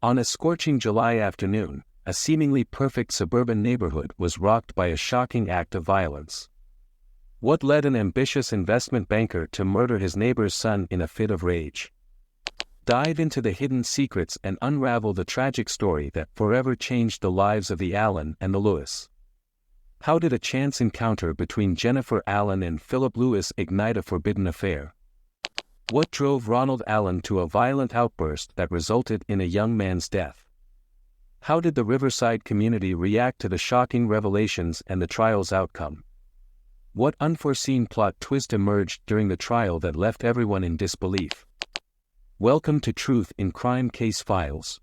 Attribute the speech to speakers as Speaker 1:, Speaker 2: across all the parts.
Speaker 1: On a scorching July afternoon, a seemingly perfect suburban neighborhood was rocked by a shocking act of violence. What led an ambitious investment banker to murder his neighbor's son in a fit of rage? Dive into the hidden secrets and unravel the tragic story that forever changed the lives of the Allen and the Lewis. How did a chance encounter between Jennifer Allen and Philip Lewis ignite a forbidden affair? What drove Ronald Allen to a violent outburst that resulted in a young man's death? How did the Riverside community react to the shocking revelations and the trial's outcome? What unforeseen plot twist emerged during the trial that left everyone in disbelief? Welcome to Truth in Crime Case Files.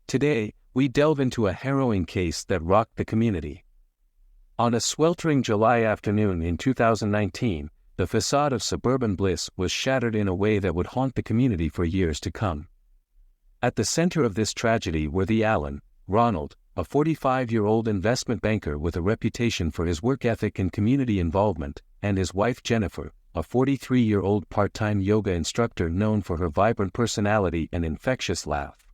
Speaker 1: Today, we delve into a harrowing case that rocked the community. On a sweltering July afternoon in 2019, the facade of suburban bliss was shattered in a way that would haunt the community for years to come. At the center of this tragedy were the Allen, Ronald, a 45-year-old investment banker with a reputation for his work ethic and community involvement, and his wife Jennifer, a 43-year-old part-time yoga instructor known for her vibrant personality and infectious laugh.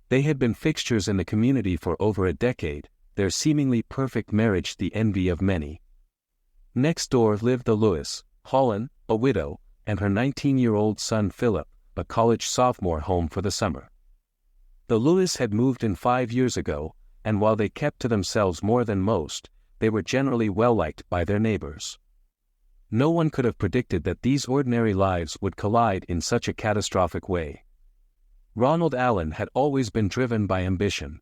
Speaker 1: They had been fixtures in the community for over a decade, their seemingly perfect marriage the envy of many. Next door lived the Lewis, Holland, a widow, and her 19-year-old son Philip, a college sophomore home for the summer. The Lewis had moved in 5 years ago, and while they kept to themselves more than most, they were generally well-liked by their neighbors. No one could have predicted that these ordinary lives would collide in such a catastrophic way. Ronald Allen had always been driven by ambition.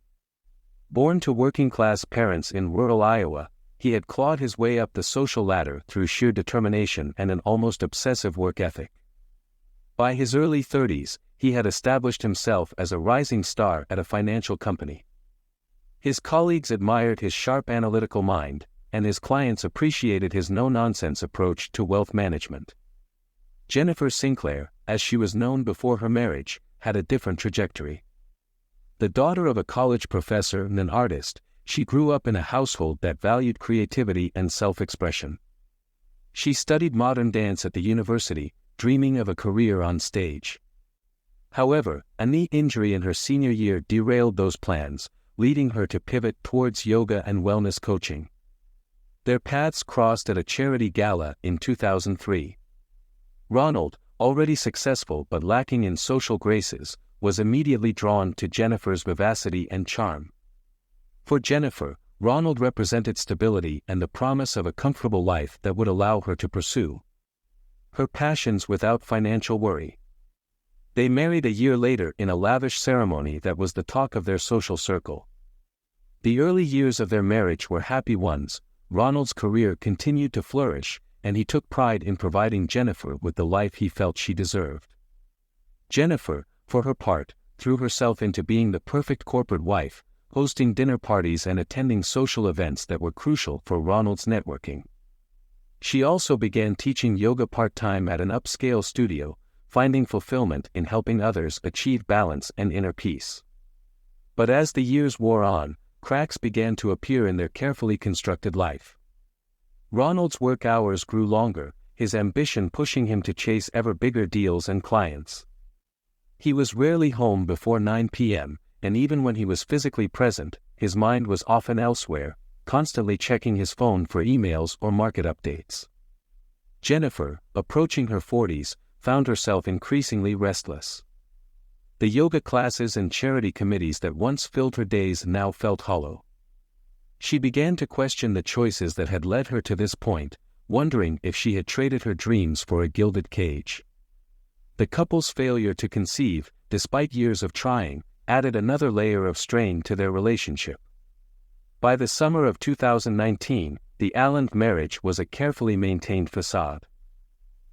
Speaker 1: Born to working-class parents in rural Iowa, he had clawed his way up the social ladder through sheer determination and an almost obsessive work ethic. By his early 30s, he had established himself as a rising star at a financial company. His colleagues admired his sharp analytical mind, and his clients appreciated his no-nonsense approach to wealth management. Jennifer Sinclair, as she was known before her marriage, had a different trajectory. The daughter of a college professor and an artist, she grew up in a household that valued creativity and self-expression. She studied modern dance at the university, dreaming of a career on stage. However, a knee injury in her senior year derailed those plans, leading her to pivot towards yoga and wellness coaching. Their paths crossed at a charity gala in 2003. Ronald, already successful but lacking in social graces, was immediately drawn to Jennifer's vivacity and charm. For Jennifer, Ronald represented stability and the promise of a comfortable life that would allow her to pursue her passions without financial worry. They married a year later in a lavish ceremony that was the talk of their social circle. The early years of their marriage were happy ones. Ronald's career continued to flourish, and he took pride in providing Jennifer with the life he felt she deserved. Jennifer, for her part, threw herself into being the perfect corporate wife, hosting dinner parties and attending social events that were crucial for Ronald's networking. She also began teaching yoga part-time at an upscale studio, finding fulfillment in helping others achieve balance and inner peace. But as the years wore on, cracks began to appear in their carefully constructed life. Ronald's work hours grew longer, his ambition pushing him to chase ever bigger deals and clients. He was rarely home before 9 p.m., and even when he was physically present, his mind was often elsewhere, constantly checking his phone for emails or market updates. Jennifer, approaching her 40s, found herself increasingly restless. The yoga classes and charity committees that once filled her days now felt hollow. She began to question the choices that had led her to this point, wondering if she had traded her dreams for a gilded cage. The couple's failure to conceive, despite years of trying, added another layer of strain to their relationship. By the summer of 2019, the Allen marriage was a carefully maintained facade.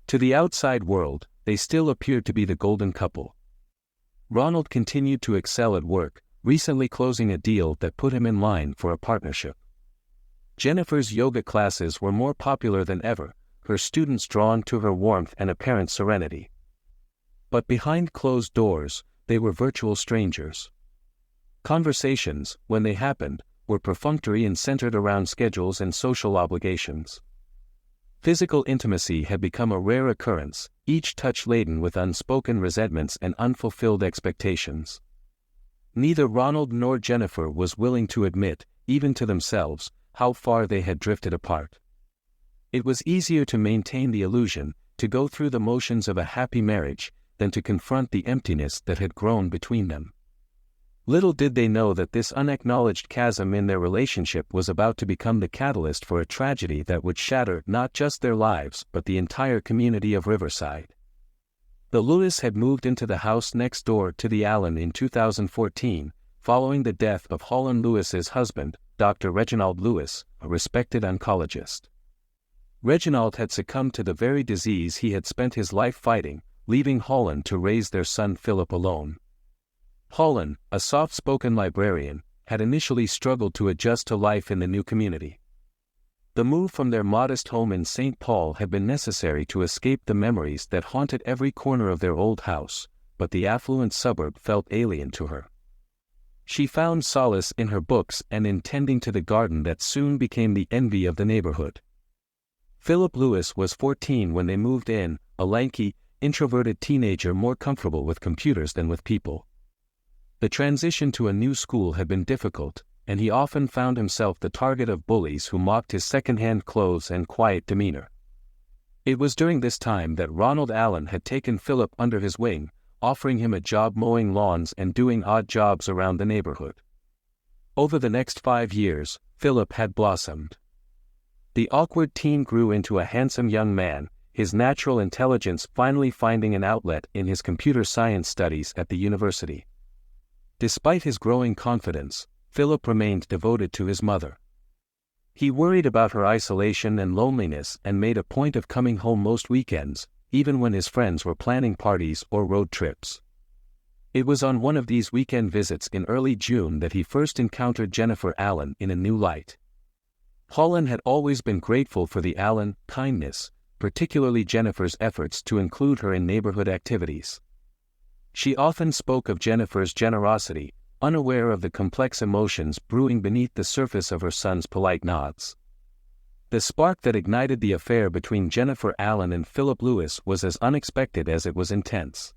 Speaker 1: To the outside world, they still appeared to be the golden couple. Ronald continued to excel at work, recently closing a deal that put him in line for a partnership. Jennifer's yoga classes were more popular than ever, her students drawn to her warmth and apparent serenity. But behind closed doors, they were virtual strangers. Conversations, when they happened, were perfunctory and centered around schedules and social obligations. Physical intimacy had become a rare occurrence, each touch laden with unspoken resentments and unfulfilled expectations. Neither Ronald nor Jennifer was willing to admit, even to themselves, how far they had drifted apart. It was easier to maintain the illusion, to go through the motions of a happy marriage, than to confront the emptiness that had grown between them. Little did they know that this unacknowledged chasm in their relationship was about to become the catalyst for a tragedy that would shatter not just their lives but the entire community of Riverside. The Lewis had moved into the house next door to the Allen in 2014, following the death of Holland Lewis's husband, Dr. Reginald Lewis, a respected oncologist. Reginald had succumbed to the very disease he had spent his life fighting, leaving Holland to raise their son Philip alone. Holland, a soft-spoken librarian, had initially struggled to adjust to life in the new community. The move from their modest home in St. Paul had been necessary to escape the memories that haunted every corner of their old house, but the affluent suburb felt alien to her. She found solace in her books and in tending to the garden that soon became the envy of the neighborhood. Philip Lewis was 14 when they moved in, a lanky, introverted teenager more comfortable with computers than with people. The transition to a new school had been difficult, and he often found himself the target of bullies who mocked his second-hand clothes and quiet demeanor. It was during this time that Ronald Allen had taken Philip under his wing, offering him a job mowing lawns and doing odd jobs around the neighborhood. Over the next 5 years, Philip had blossomed. The awkward teen grew into a handsome young man, his natural intelligence finally finding an outlet in his computer science studies at the university. Despite his growing confidence, Philip remained devoted to his mother. He worried about her isolation and loneliness and made a point of coming home most weekends, even when his friends were planning parties or road trips. It was on one of these weekend visits in early June that he first encountered Jennifer Allen in a new light. Holland had always been grateful for the Allen kindness, particularly Jennifer's efforts to include her in neighborhood activities. She often spoke of Jennifer's generosity, unaware of the complex emotions brewing beneath the surface of her son's polite nods. The spark that ignited the affair between Jennifer Allen and Philip Lewis was as unexpected as it was intense.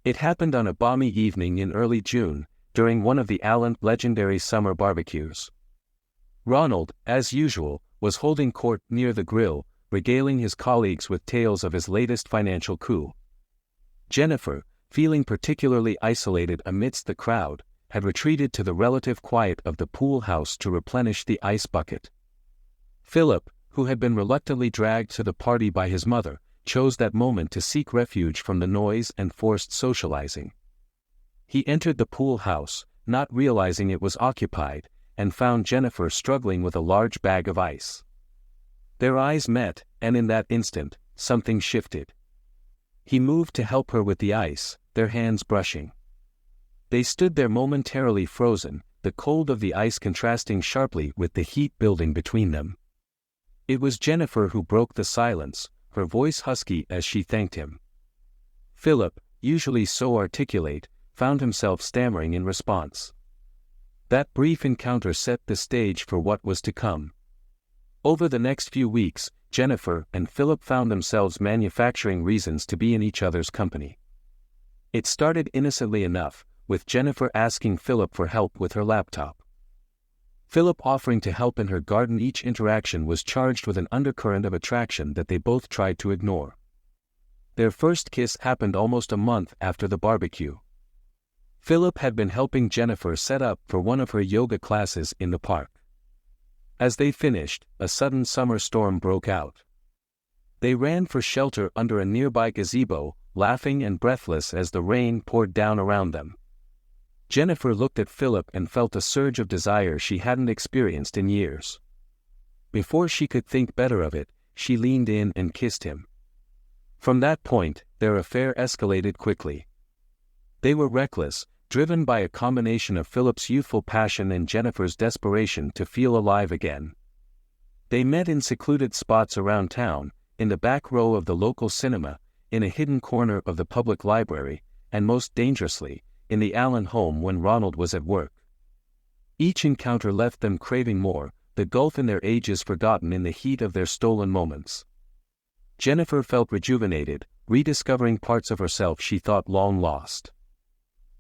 Speaker 1: It happened on a balmy evening in early June, during one of the Allen legendary summer barbecues. Ronald, as usual, was holding court near the grill, regaling his colleagues with tales of his latest financial coup. Jennifer, feeling particularly isolated amidst the crowd, had retreated to the relative quiet of the pool house to replenish the ice bucket. Philip, who had been reluctantly dragged to the party by his mother, chose that moment to seek refuge from the noise and forced socializing. He entered the pool house, not realizing it was occupied, and found Jennifer struggling with a large bag of ice. Their eyes met, and in that instant, something shifted. He moved to help her with the ice, their hands brushing. They stood there momentarily frozen, the cold of the ice contrasting sharply with the heat building between them. It was Jennifer who broke the silence, her voice husky as she thanked him. Philip, usually so articulate, found himself stammering in response. That brief encounter set the stage for what was to come. Over the next few weeks, Jennifer and Philip found themselves manufacturing reasons to be in each other's company. It started innocently enough, with Jennifer asking Philip for help with her laptop. Philip offering to help in her garden. Each interaction was charged with an undercurrent of attraction that they both tried to ignore. Their first kiss happened almost a month after the barbecue. Philip had been helping Jennifer set up for one of her yoga classes in the park. As they finished, a sudden summer storm broke out. They ran for shelter under a nearby gazebo, laughing and breathless as the rain poured down around them. Jennifer looked at Philip and felt a surge of desire she hadn't experienced in years. Before she could think better of it, she leaned in and kissed him. From that point, their affair escalated quickly. They were reckless, driven by a combination of Philip's youthful passion and Jennifer's desperation to feel alive again. They met in secluded spots around town, in the back row of the local cinema, in a hidden corner of the public library, and most dangerously, in the Allen home when Ronald was at work. Each encounter left them craving more, the gulf in their ages forgotten in the heat of their stolen moments. Jennifer felt rejuvenated, rediscovering parts of herself she thought long lost.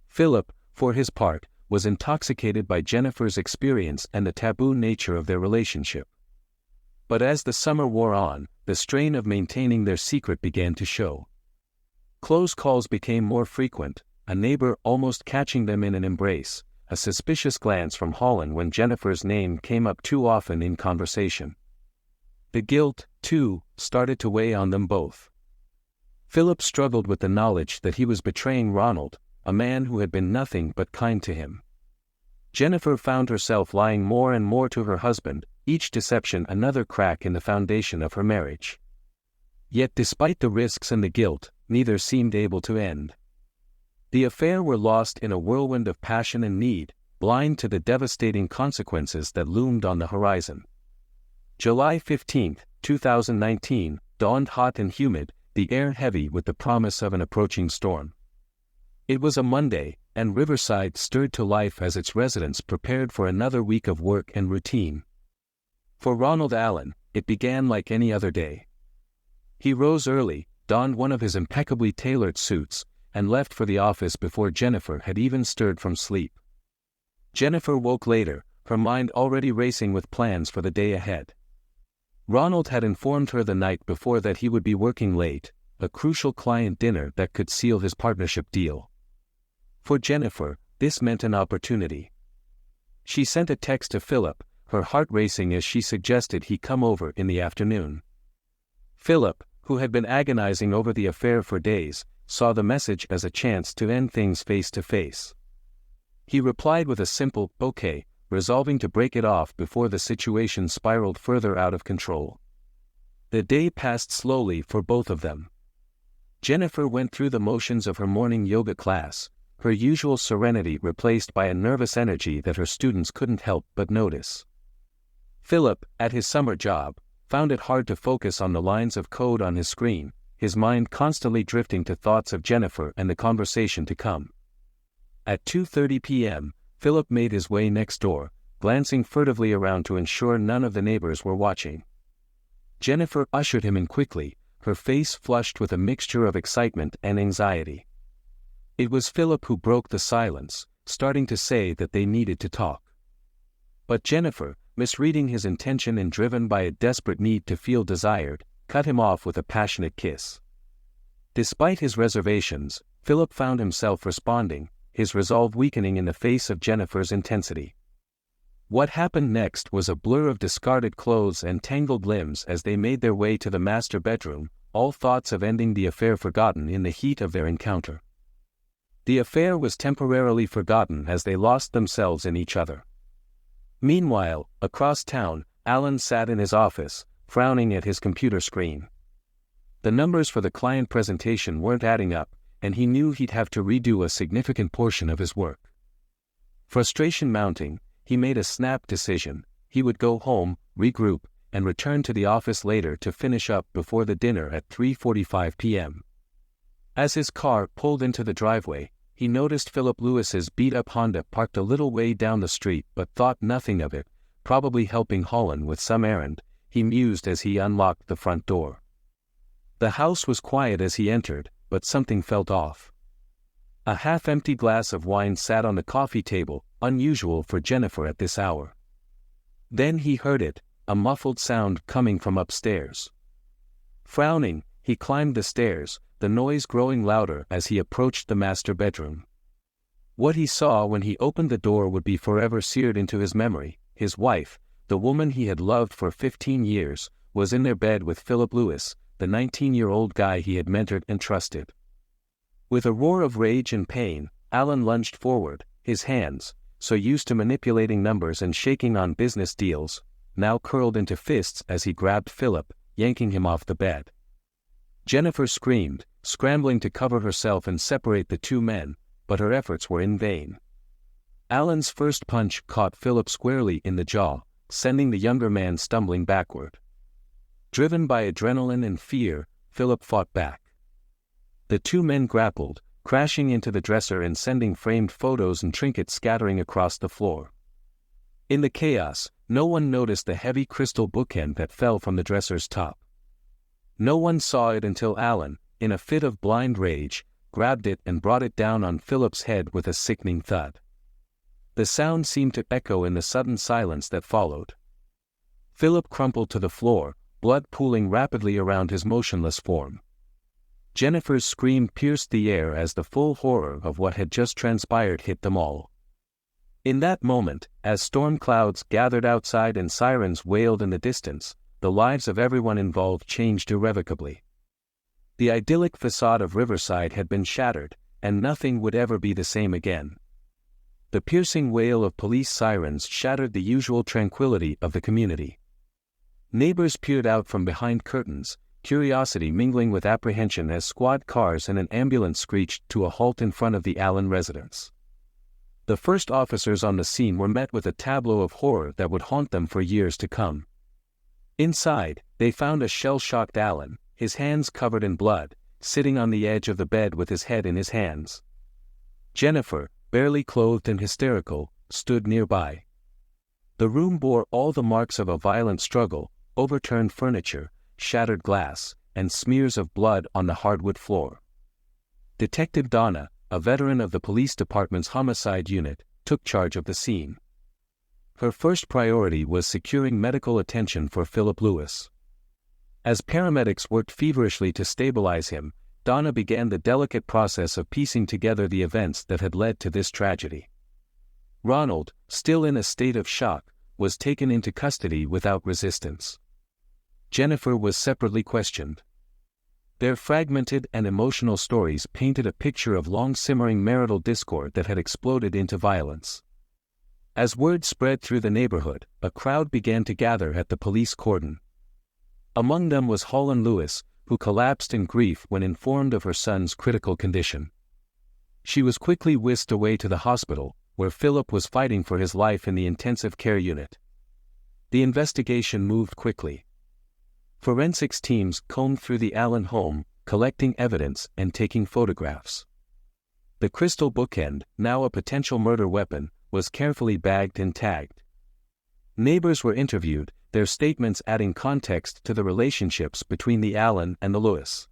Speaker 1: Philip, for his part, was intoxicated by Jennifer's experience and the taboo nature of their relationship. But as the summer wore on, the strain of maintaining their secret began to show. Close calls became more frequent, a neighbor almost catching them in an embrace, a suspicious glance from Holland when Jennifer's name came up too often in conversation. The guilt, too, started to weigh on them both. Philip struggled with the knowledge that he was betraying Ronald, a man who had been nothing but kind to him. Jennifer found herself lying more and more to her husband, each deception another crack in the foundation of her marriage. Yet despite the risks and the guilt, neither seemed able to end. The affair were lost in a whirlwind of passion and need, blind to the devastating consequences that loomed on the horizon. July 15, 2019, dawned hot and humid, the air heavy with the promise of an approaching storm. It was a Monday, and Riverside stirred to life as its residents prepared for another week of work and routine. For Ronald Allen, it began like any other day. He rose early, donned one of his impeccably tailored suits, and left for the office before Jennifer had even stirred from sleep. Jennifer woke later, her mind already racing with plans for the day ahead. Ronald had informed her the night before that he would be working late, a crucial client dinner that could seal his partnership deal. For Jennifer, this meant an opportunity. She sent a text to Philip, her heart racing as she suggested he come over in the afternoon. Philip, who had been agonizing over the affair for days, saw the message as a chance to end things face to face. He replied with a simple, "Okay," resolving to break it off before the situation spiraled further out of control. The day passed slowly for both of them. Jennifer went through the motions of her morning yoga class, her usual serenity replaced by a nervous energy that her students couldn't help but notice. Philip, at his summer job, found it hard to focus on the lines of code on his screen, his mind constantly drifting to thoughts of Jennifer and the conversation to come. At 2:30 p.m., Philip made his way next door, glancing furtively around to ensure none of the neighbors were watching. Jennifer ushered him in quickly, her face flushed with a mixture of excitement and anxiety. It was Philip who broke the silence, starting to say that they needed to talk. But Jennifer, misreading his intention and driven by a desperate need to feel desired, cut him off with a passionate kiss. Despite his reservations, Philip found himself responding, his resolve weakening in the face of Jennifer's intensity. What happened next was a blur of discarded clothes and tangled limbs as they made their way to the master bedroom, all thoughts of ending the affair forgotten in the heat of their encounter. The affair was temporarily forgotten as they lost themselves in each other. Meanwhile, across town, Alan sat in his office, frowning at his computer screen. The numbers for the client presentation weren't adding up, and he knew he'd have to redo a significant portion of his work. Frustration mounting, he made a snap decision: he would go home, regroup, and return to the office later to finish up before the dinner at 3:45 p.m. As his car pulled into the driveway, he noticed Philip Lewis's beat-up Honda parked a little way down the street but thought nothing of it, probably helping Holland with some errand, he mused as he unlocked the front door. The house was quiet as he entered, but something felt off. A half-empty glass of wine sat on the coffee table, unusual for Jennifer at this hour. Then he heard it, a muffled sound coming from upstairs. Frowning, he climbed the stairs, the noise growing louder as he approached the master bedroom. What he saw when he opened the door would be forever seared into his memory. His wife, the woman he had loved for 15 years, was in their bed with Philip Lewis, the 19-year-old guy he had mentored and trusted. With a roar of rage and pain, Alan lunged forward, his hands, so used to manipulating numbers and shaking on business deals, now curled into fists as he grabbed Philip, yanking him off the bed. Jennifer screamed, scrambling to cover herself and separate the two men, but her efforts were in vain. Alan's first punch caught Philip squarely in the jaw, sending the younger man stumbling backward. Driven by adrenaline and fear, Philip fought back. The two men grappled, crashing into the dresser and sending framed photos and trinkets scattering across the floor. In the chaos, no one noticed the heavy crystal bookend that fell from the dresser's top. No one saw it until Alan, in a fit of blind rage, grabbed it and brought it down on Philip's head with a sickening thud. The sound seemed to echo in the sudden silence that followed. Philip crumpled to the floor, blood pooling rapidly around his motionless form. Jennifer's scream pierced the air as the full horror of what had just transpired hit them all. In that moment, as storm clouds gathered outside and sirens wailed in the distance, the lives of everyone involved changed irrevocably. The idyllic facade of Riverside had been shattered, and nothing would ever be the same again. The piercing wail of police sirens shattered the usual tranquility of the community. Neighbors peered out from behind curtains, curiosity mingling with apprehension as squad cars and an ambulance screeched to a halt in front of the Allen residence. The first officers on the scene were met with a tableau of horror that would haunt them for years to come. Inside, they found a shell-shocked Allen, his hands covered in blood, sitting on the edge of the bed with his head in his hands. Jennifer, barely clothed and hysterical, stood nearby. The room bore all the marks of a violent struggle: overturned furniture, shattered glass, and smears of blood on the hardwood floor. Detective Donna, a veteran of the police department's homicide unit, took charge of the scene. Her first priority was securing medical attention for Philip Lewis. As paramedics worked feverishly to stabilize him, Donna began the delicate process of piecing together the events that had led to this tragedy. Ronald, still in a state of shock, was taken into custody without resistance. Jennifer was separately questioned. Their fragmented and emotional stories painted a picture of long-simmering marital discord that had exploded into violence. As word spread through the neighborhood, a crowd began to gather at the police cordon. Among them was Holland Lewis, who collapsed in grief when informed of her son's critical condition. She was quickly whisked away to the hospital, where Philip was fighting for his life in the intensive care unit. The investigation moved quickly. Forensics teams combed through the Allen home, collecting evidence and taking photographs. The crystal bookend, now a potential murder weapon, was carefully bagged and tagged. Neighbors were interviewed, their statements adding context to the relationships between the Allen and the Lewis.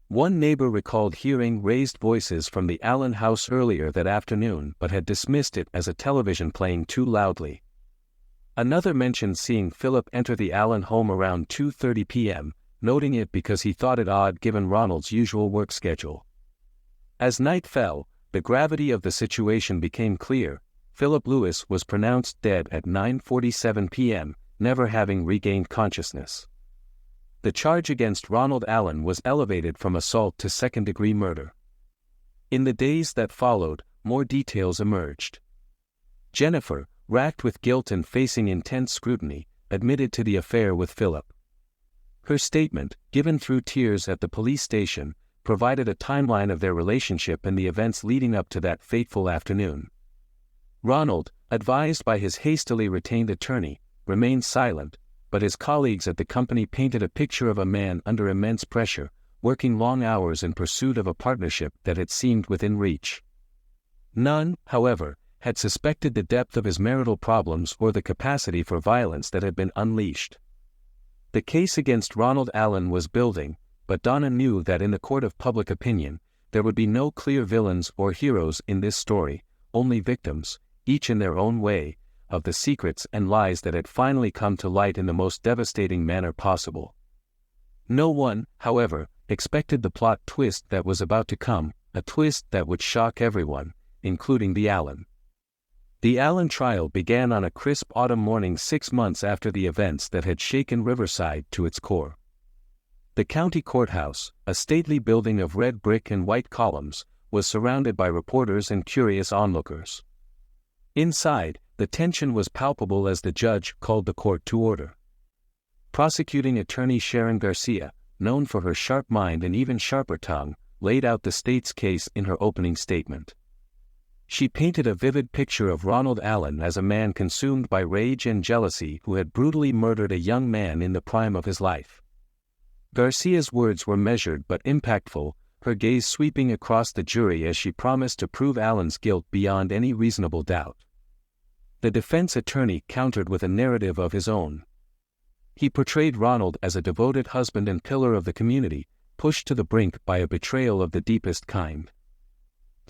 Speaker 1: One neighbor recalled hearing raised voices from the Allen house earlier that afternoon but had dismissed it as a television playing too loudly. Another mentioned seeing Philip enter the Allen home around 2:30 p.m., noting it because he thought it odd given Ronald's usual work schedule. As night fell, the gravity of the situation became clear. Philip Lewis was pronounced dead at 9:47 p.m., never having regained consciousness. The charge against Ronald Allen was elevated from assault to second-degree murder. In the days that followed, more details emerged. Jennifer, racked with guilt and facing intense scrutiny, admitted to the affair with Philip. Her statement, given through tears at the police station, provided a timeline of their relationship and the events leading up to that fateful afternoon. Ronald, advised by his hastily retained attorney, remained silent, but his colleagues at the company painted a picture of a man under immense pressure, working long hours in pursuit of a partnership that had seemed within reach. None, however, had suspected the depth of his marital problems or the capacity for violence that had been unleashed. The case against Ronald Allen was building, but Donna knew that in the court of public opinion, there would be no clear villains or heroes in this story, only victims, each in their own way, of the secrets and lies that had finally come to light in the most devastating manner possible. No one, however, expected the plot twist that was about to come, a twist that would shock everyone, including the Allen. The Allen trial began on a crisp autumn morning 6 months after the events that had shaken Riverside to its core. The county courthouse, a stately building of red brick and white columns, was surrounded by reporters and curious onlookers. Inside, the tension was palpable as the judge called the court to order. Prosecuting attorney Sharon Garcia, known for her sharp mind and even sharper tongue, laid out the state's case in her opening statement. She painted a vivid picture of Ronald Allen as a man consumed by rage and jealousy who had brutally murdered a young man in the prime of his life. Garcia's words were measured but impactful, her gaze sweeping across the jury as she promised to prove Allen's guilt beyond any reasonable doubt. The defense attorney countered with a narrative of his own. He portrayed Ronald as a devoted husband and pillar of the community, pushed to the brink by a betrayal of the deepest kind.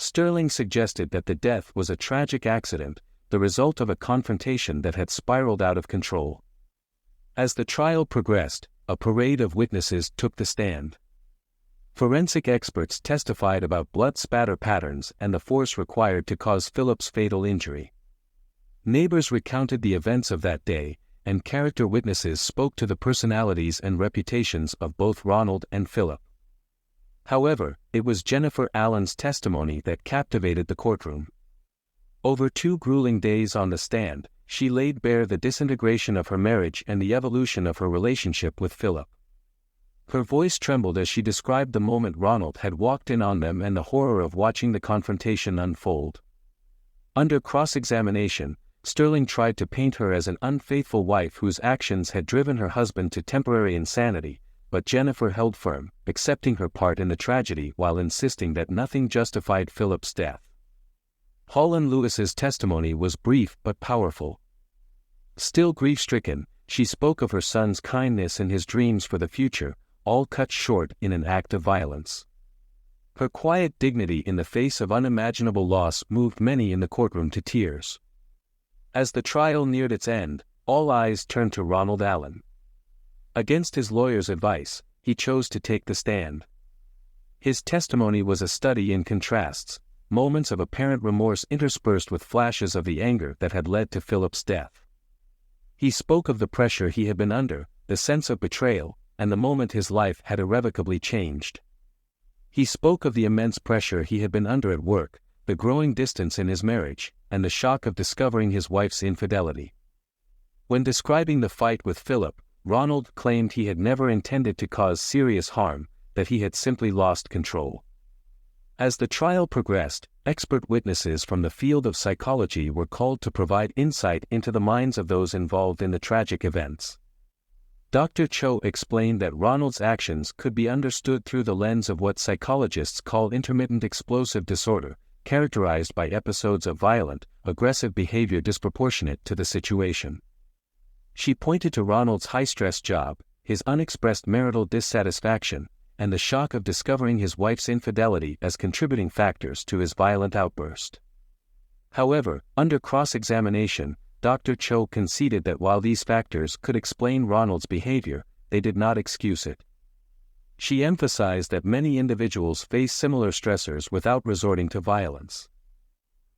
Speaker 1: Sterling suggested that the death was a tragic accident, the result of a confrontation that had spiraled out of control. As the trial progressed, a parade of witnesses took the stand. Forensic experts testified about blood spatter patterns and the force required to cause Philip's fatal injury. Neighbors recounted the events of that day, and character witnesses spoke to the personalities and reputations of both Ronald and Philip. However, it was Jennifer Allen's testimony that captivated the courtroom. Over 2 grueling days on the stand, she laid bare the disintegration of her marriage and the evolution of her relationship with Philip. Her voice trembled as she described the moment Ronald had walked in on them and the horror of watching the confrontation unfold. Under cross-examination, Sterling tried to paint her as an unfaithful wife whose actions had driven her husband to temporary insanity, but Jennifer held firm, accepting her part in the tragedy while insisting that nothing justified Philip's death. Holland Lewis's testimony was brief but powerful. Still grief-stricken, she spoke of her son's kindness and his dreams for the future, all cut short in an act of violence. Her quiet dignity in the face of unimaginable loss moved many in the courtroom to tears. As the trial neared its end, all eyes turned to Ronald Allen. Against his lawyer's advice, he chose to take the stand. His testimony was a study in contrasts, moments of apparent remorse interspersed with flashes of the anger that had led to Philip's death. He spoke of the pressure he had been under, the sense of betrayal, and the moment his life had irrevocably changed. He spoke of the immense pressure he had been under at work, the growing distance in his marriage, and the shock of discovering his wife's infidelity. When describing the fight with Philip, Ronald claimed he had never intended to cause serious harm, that he had simply lost control. As the trial progressed, expert witnesses from the field of psychology were called to provide insight into the minds of those involved in the tragic events. Dr. Cho explained that Ronald's actions could be understood through the lens of what psychologists call intermittent explosive disorder, characterized by episodes of violent, aggressive behavior disproportionate to the situation. She pointed to Ronald's high-stress job, his unexpressed marital dissatisfaction, and the shock of discovering his wife's infidelity as contributing factors to his violent outburst. However, under cross-examination, Dr. Cho conceded that while these factors could explain Ronald's behavior, they did not excuse it. She emphasized that many individuals face similar stressors without resorting to violence.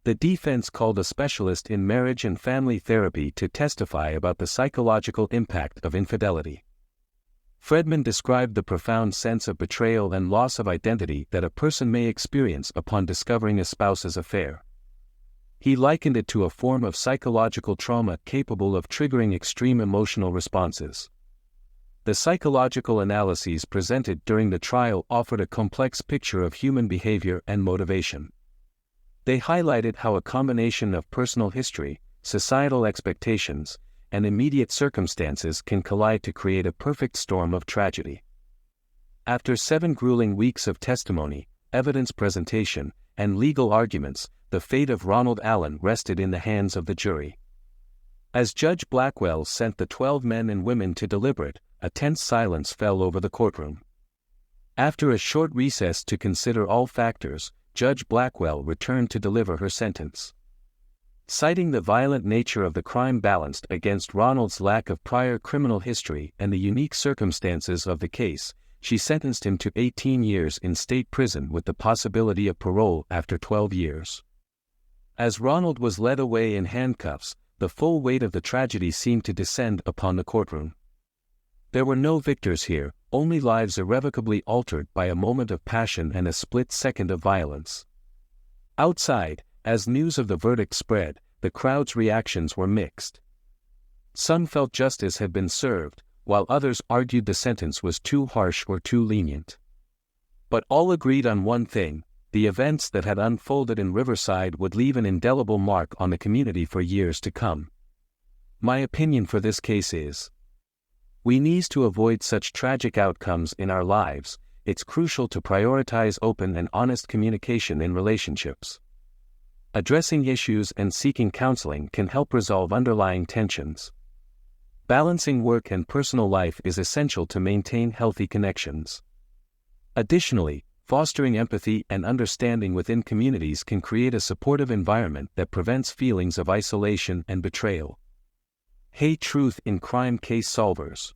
Speaker 1: The defense called a specialist in marriage and family therapy to testify about the psychological impact of infidelity. Fredman described the profound sense of betrayal and loss of identity that a person may experience upon discovering a spouse's affair. He likened it to a form of psychological trauma capable of triggering extreme emotional responses. The psychological analyses presented during the trial offered a complex picture of human behavior and motivation. They highlighted how a combination of personal history, societal expectations, and immediate circumstances can collide to create a perfect storm of tragedy. After 7 grueling weeks of testimony, evidence presentation, and legal arguments, the fate of Ronald Allen rested in the hands of the jury. As Judge Blackwell sent the 12 men and women to deliberate, a tense silence fell over the courtroom. After a short recess to consider all factors, Judge Blackwell returned to deliver her sentence. Citing the violent nature of the crime balanced against Ronald's lack of prior criminal history and the unique circumstances of the case, she sentenced him to 18 years in state prison with the possibility of parole after 12 years. As Ronald was led away in handcuffs, the full weight of the tragedy seemed to descend upon the courtroom. There were no victors here, only lives irrevocably altered by a moment of passion and a split second of violence. Outside, as news of the verdict spread, the crowd's reactions were mixed. Some felt justice had been served, while others argued the sentence was too harsh or too lenient. But all agreed on one thing: the events that had unfolded in Riverside would leave an indelible mark on the community for years to come. My opinion for this case is: we need to avoid such tragic outcomes in our lives. It's crucial to prioritize open and honest communication in relationships. Addressing issues and seeking counseling can help resolve underlying tensions. Balancing work and personal life is essential to maintain healthy connections. Additionally, Fostering empathy and understanding within communities can create a supportive environment that prevents feelings of isolation and betrayal. Hey, Truth in Crime Case Solvers.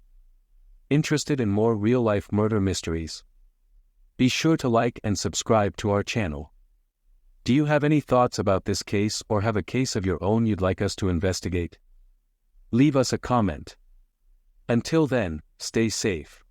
Speaker 1: Interested in more real-life murder mysteries? Be sure to like and subscribe to our channel. Do you have any thoughts about this case or have a case of your own you'd like us to investigate? Leave us a comment. Until then, stay safe.